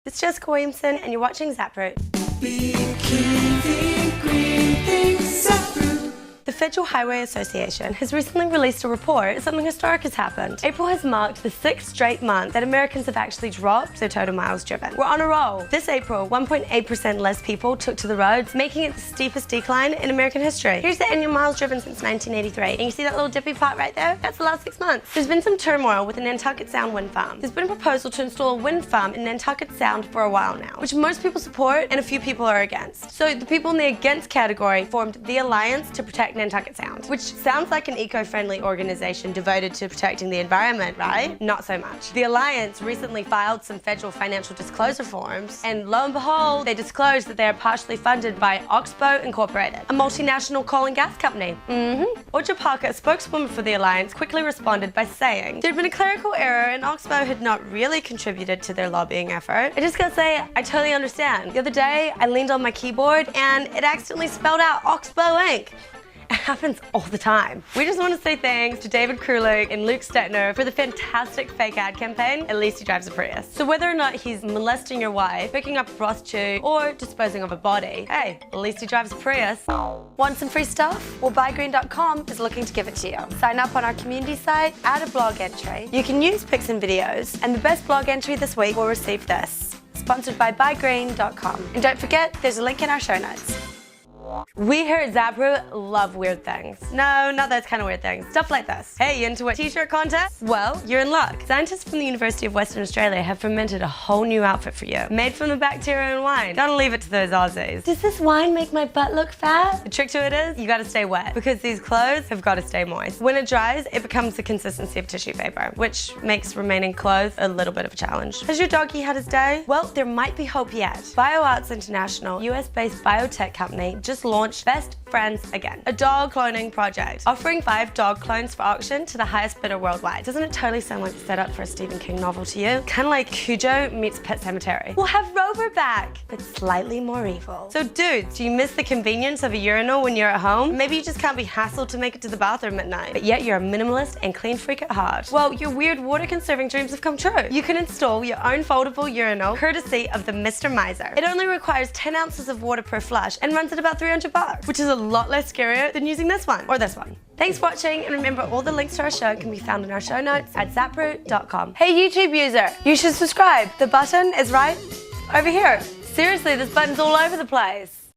It's Jessica Williamson and you're watching ZapRoot. The Federal Highway Association has recently released a report that something historic has happened. April has marked the 6th straight month that Americans have actually dropped their total miles driven. We're on a roll. This April, 1.8% less people took to the roads, making it the steepest decline in American history. Here's the annual miles driven since 1983. And you see that little dippy part right there? That's the last 6 months. There's been some turmoil with the Nantucket Sound wind farm. There's been a proposal to install a wind farm in Nantucket Sound for a while now, which most people support and a few people are against. So the people in the against category formed the Alliance to Protect Nantucket Sound, which sounds like an eco-friendly organization devoted to protecting the environment, right? Not so much. The Alliance recently filed some federal financial disclosure forms, and lo and behold, they disclosed that they are partially funded by Oxbow Incorporated, a multinational coal and gas company. Audra Parker, a spokeswoman for the Alliance, quickly responded by saying there had been a clerical error and Oxbow had not really contributed to their lobbying effort. I just gotta say, I totally understand. The other day, I leaned on my keyboard and it accidentally spelled out Oxbow Inc. It happens all the time. We just want to say thanks to David Kruluk and Luke Stetner for the fantastic fake ad campaign, At Least He Drives a Prius. So whether or not he's molesting your wife, picking up a prostitute, or disposing of a body, hey, at least he drives a Prius. Want some free stuff? Well, buygreen.com is looking to give it to you. Sign up on our community site, add a blog entry. You can use pics and videos, and the best blog entry this week will receive this. Sponsored by buygreen.com. And don't forget, there's a link in our show notes. We here at ZapRoot love weird things. No, not those kind of weird things. Stuff like this. Hey, you into a t-shirt contest? Well, you're in luck. Scientists from the University of Western Australia have fermented a whole new outfit for you, made from the bacteria in wine. Gotta leave it to those Aussies. Does this wine make my butt look fat? The trick to it is, you gotta stay wet, because these clothes have gotta stay moist. When it dries, it becomes the consistency of tissue paper, which makes remaining clothes a little bit of a challenge. Has your doggy had his day? Well, there might be hope yet. BioArts International, US-based biotech company, just launched Best Friends Again, a dog cloning project, offering 5 dog clones for auction to the highest bidder worldwide. Doesn't it totally sound like the setup for a Stephen King novel to you? Kind of like Cujo meets Pet Sematary. We'll have Rover back, but slightly more evil. So dudes, do you miss the convenience of a urinal when you're at home? Maybe you just can't be hassled to make it to the bathroom at night, but yet you're a minimalist and clean freak at heart. Well, your weird water conserving dreams have come true. You can install your own foldable urinal courtesy of the Mr. Miser. It only requires 10 ounces of water per flush and runs at about $300, which is a lot less scarier than using this one or this one. Thanks for watching, and remember, all the links to our show can be found in our show notes at ZapRoot.com. Hey YouTube user, you should subscribe. The button is right over here. Seriously, this button's all over the place.